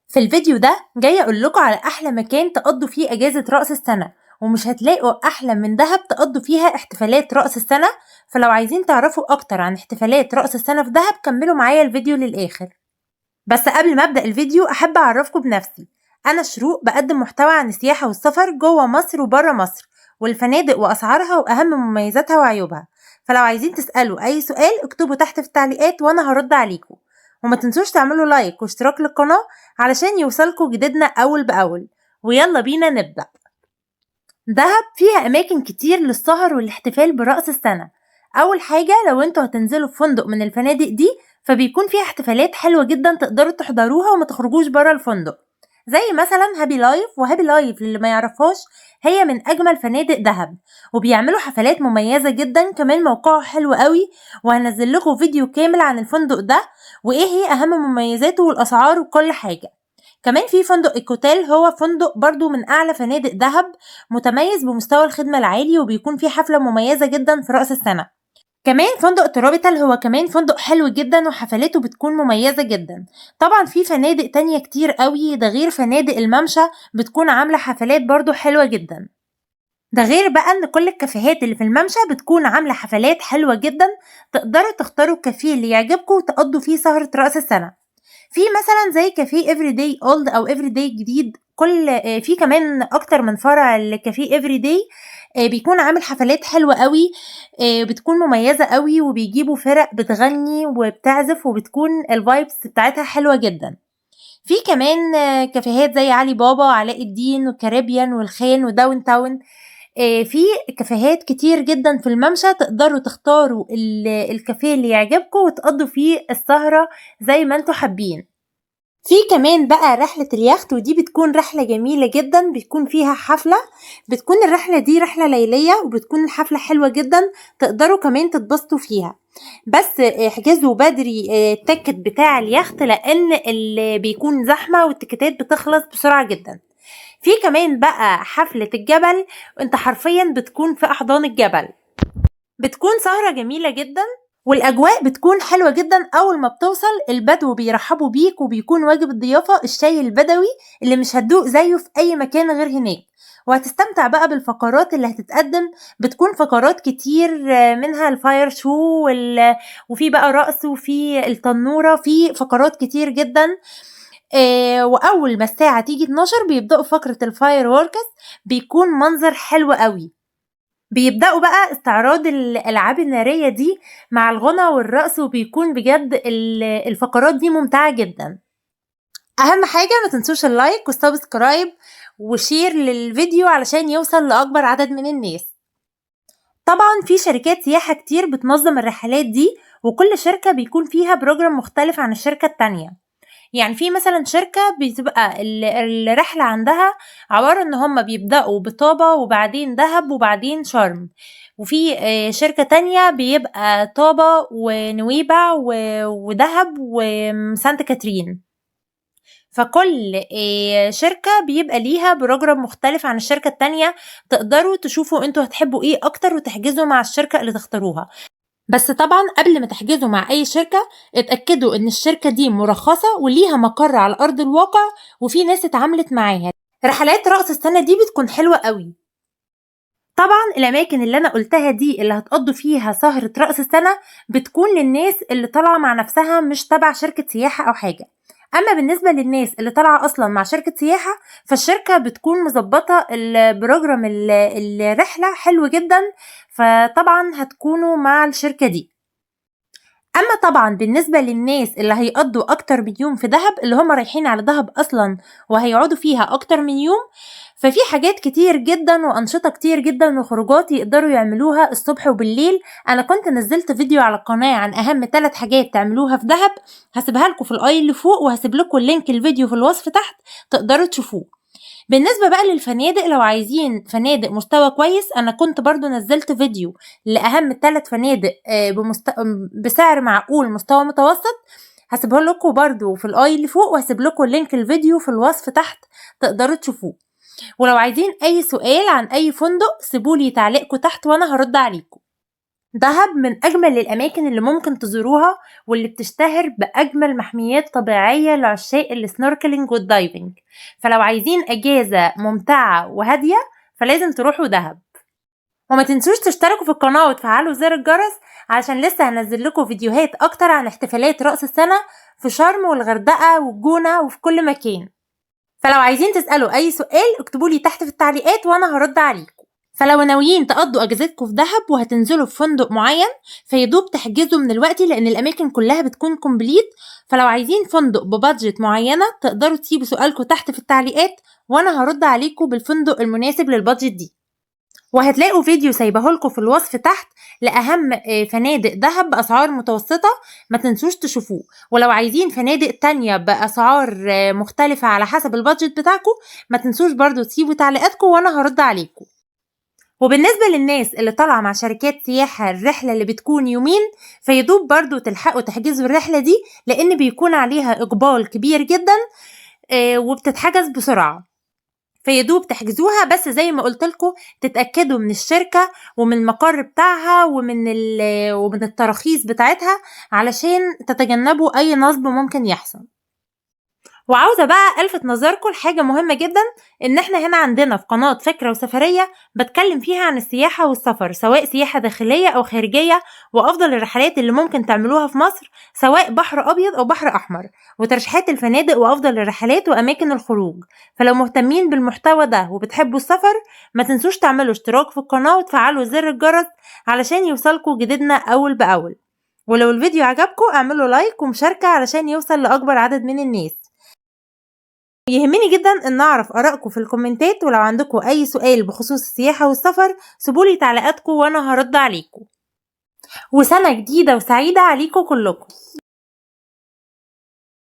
في الفيديو ده جاي اقول لكم على احلى مكان تقضوا فيه اجازة رأس السنة، ومش هتلاقوا احلى من دهب تقضوا فيها احتفالات رأس السنة. فلو عايزين تعرفوا اكتر عن احتفالات رأس السنة في دهب كملوا معايا الفيديو للاخر. بس قبل ما ابدأ الفيديو احب اعرفكم بنفسي. انا شروق، بقدم محتوى عن السياحة والسفر جوه مصر وبره مصر، والفنادق واسعارها واهم مميزاتها وعيوبها. فلو عايزين تسألوا اي سؤال اكتبوا تحت في التعليقات وانا هرد عليكم. وما تنسوش تعملوا لايك واشتراك للقناة علشان يوصلكوا جديدنا اول باول. ويلا بينا نبدأ. دهب فيها اماكن كتير للسهر والاحتفال برأس السنة. اول حاجة، لو انتوا هتنزلوا في فندق من الفنادق دي فبيكون فيها احتفالات حلوة جدا تقدروا تحضروها وما تخرجوش برا الفندق، زي مثلا هابي لايف. وهابي لايف للي ما يعرفهاش هي من اجمل فنادق دهب، وبيعملوا حفلات مميزة جدا، كمان موقعه حلو قوي. وهنزل لكم فيديو كامل عن الفندق ده وايه هي اهم مميزاته والاسعار وكل حاجة. كمان في فندق ايكوتيل، هو فندق برضو من اعلى فنادق دهب، متميز بمستوى الخدمة العالي وبيكون فيه حفلة مميزة جدا في رأس السنة. كمان فندق تروبيتال هو كمان فندق حلو جدا وحفلاته بتكون مميزة جدا. طبعا في فنادق تانية كتير قوي، ده غير فنادق الممشى بتكون عاملة حفلات برضو حلوة جدا. ده غير بقى ان كل الكافيهات اللي في الممشى بتكون عاملة حفلات حلوة جدا، تقدروا تختاروا الكافيه اللي يعجبكم وتقضوا فيه سهرة رأس السنة. في مثلا زي كافيه everyday old او everyday جديد، في كمان اكتر من فرع لكافيه everyday. بيكون عامل حفلات حلوة قوي، بتكون مميزة قوي وبيجيبوا فرق بتغني وبتعزف وبتكون الفايبس بتاعتها حلوة جدا. في كمان كافيهات زي علي بابا وعلاء الدين وكاريبيان والخان وداون تاون. في كافيهات كتير جدا في الممشى، تقدروا تختاروا الكافيه اللي يعجبكم وتقضوا فيه السهرة زي ما انتوا حابين. في كمان بقى رحلة اليخت، ودي بتكون رحلة جميلة جدا، بتكون فيها حفلة. بتكون الرحلة دي رحلة ليلية وبتكون الحفلة حلوة جدا، تقدروا كمان تتبسطوا فيها. بس احجزوا بدري التيكت بتاع اليخت، لان اللي بيكون زحمة والتيكتات بتخلص بسرعة جدا. في كمان بقى حفلة الجبل، انت حرفيا بتكون في احضان الجبل، بتكون سهرة جميلة جدا، والأجواء بتكون حلوة جدا. أول ما بتوصل البدو بيرحبوا بيك، وبيكون واجب الضيافة الشاي البدوي اللي مش هتدوق زيه في أي مكان غير هناك. وهتستمتع بقى بالفقرات اللي هتتقدم، بتكون فقرات كتير، منها الفاير شو وفي بقى رقص وفي التنورة، في فقرات كتير جدا. وأول ما الساعة تيجي 12 بيبدأوا فقرة الفاير ووركس، بيكون منظر حلو قوي. بيبدأوا بقى استعراض الألعاب النارية دي مع الغنى والرقص، وبيكون بجد الفقرات دي ممتعة جدا. أهم حاجة ما تنسوش اللايك والسبسكرايب وشير للفيديو علشان يوصل لأكبر عدد من الناس. طبعا في شركات سياحة كتير بتنظم الرحلات دي، وكل شركة بيكون فيها بروجرام مختلف عن الشركة التانية. يعني في مثلا شركة بتبقى الرحلة عندها عبارة ان هم بيبدأوا بطابة وبعدين دهب وبعدين شرم. وفي شركة تانية بيبقى طابة ونويبع ودهب وسانت كاترين. فكل شركة بيبقى ليها بروجرام مختلف عن الشركة التانية، تقدروا تشوفوا انتوا هتحبوا ايه اكتر وتحجزوا مع الشركة اللي تختاروها. بس طبعا قبل ما تحجزوا مع اي شركة اتأكدوا ان الشركة دي مرخصة وليها مقر على ارض الواقع وفي ناس اتعاملت معاها. رحلات رأس السنة دي بتكون حلوة قوي. طبعا الاماكن اللي انا قلتها دي اللي هتقضوا فيها سهرة رأس السنة بتكون للناس اللي طالعة مع نفسها، مش تبع شركة سياحة او حاجة. اما بالنسبة للناس اللي طالعة اصلا مع شركة سياحة، فالشركة بتكون مظبطة البروجرام الرحلة حلو جدا، فطبعا هتكونوا مع الشركة دي. اما طبعا بالنسبة للناس اللي هيقضوا اكتر من يوم في دهب، اللي هم رايحين على دهب اصلا وهيقعدوا فيها اكتر من يوم، ففي حاجات كتير جدا وانشطة كتير جدا وخروجات يقدروا يعملوها الصبح وبالليل. انا كنت نزلت فيديو على القناة عن اهم 3 حاجات تعملوها في دهب، هسيبها لكم في الاي اللي فوق، وهسيب لكم اللينك الفيديو في الوصف تحت تقدروا تشوفوه. بالنسبة بقى للفنادق، لو عايزين فنادق مستوى كويس، انا كنت برضو نزلت فيديو لأهم 3 فنادق بسعر معقول مستوى متوسط، هسيبه لكم برضو في الاي اللي فوق، وهسيب لكم لينك الفيديو في الوصف تحت تقدروا تشوفوه. ولو عايزين اي سؤال عن اي فندق سيبولي تعليقكم تحت وانا هرد عليكم. دهب من أجمل الأماكن اللي ممكن تزوروها، واللي بتشتهر بأجمل محميات طبيعية لعشاق السنوركلينج والدايفنج. فلو عايزين أجازة ممتعة وهادية فلازم تروحوا دهب. وما تنسوش تشتركوا في القناة وتفعلوا زر الجرس علشان لسه هنزل لكم فيديوهات أكتر عن احتفالات رأس السنة في شرم والغردقة والجونة وفي كل مكان. فلو عايزين تسألوا أي سؤال اكتبولي تحت في التعليقات وأنا هرد عليكم. فلو ناويين تقضوا اجازتكم في دهب وهتنزلوا في فندق معين فيدوب تحجزوا من الوقت لان الاماكن كلها بتكون كومبليت. فلو عايزين فندق ببادجت معينة تقدروا تسيبوا سؤالكم تحت في التعليقات وانا هرد عليكم بالفندق المناسب للبادجت دي. وهتلاقوا فيديو سايبهولكوا في الوصف تحت لأهم فنادق دهب بأسعار متوسطة، ما تنسوش تشوفوه. ولو عايزين فنادق تانية بأسعار مختلفة على حسب البادجت بتاعكم ما تنسوش برضو تسيبوا تعليقاتكم وانا هرد عليكم. وبالنسبة للناس اللي طالعة مع شركات سياحة الرحلة اللي بتكون يومين فيدوب برضو تلحقوا تحجزوا الرحلة دي لأن بيكون عليها إقبال كبير جدا وبتتحجز بسرعة، فيدوب تحجزوها. بس زي ما قلتلكوا تتأكدوا من الشركة ومن المقر بتاعها ومن التراخيص بتاعتها علشان تتجنبوا أي نصب ممكن يحصل. وعاوزة بقى ألفت نظركم لحاجة مهمة جدا، إن احنا هنا عندنا في قناة فكرة وسفرية بتكلم فيها عن السياحة والسفر سواء سياحة داخلية أو خارجية، وأفضل الرحلات اللي ممكن تعملوها في مصر سواء بحر أبيض أو بحر أحمر، وترشيحات الفنادق وأفضل الرحلات وأماكن الخروج. فلو مهتمين بالمحتوى ده وبتحبوا السفر ما تنسوش تعملوا اشتراك في القناة وتفعلوا زر الجرس علشان يوصلكوا جديدنا أول بأول. ولو الفيديو عجبكم اعملوا لايك ومشاركة علشان يوصل لأكبر عدد من الناس. يهمني جدا ان اعرف ارائكم في الكومنتات، ولو عندكم اي سؤال بخصوص السياحة والسفر سيبولي تعليقاتكم وانا هرد عليكم. وسنة جديدة وسعيدة عليكم كلكم.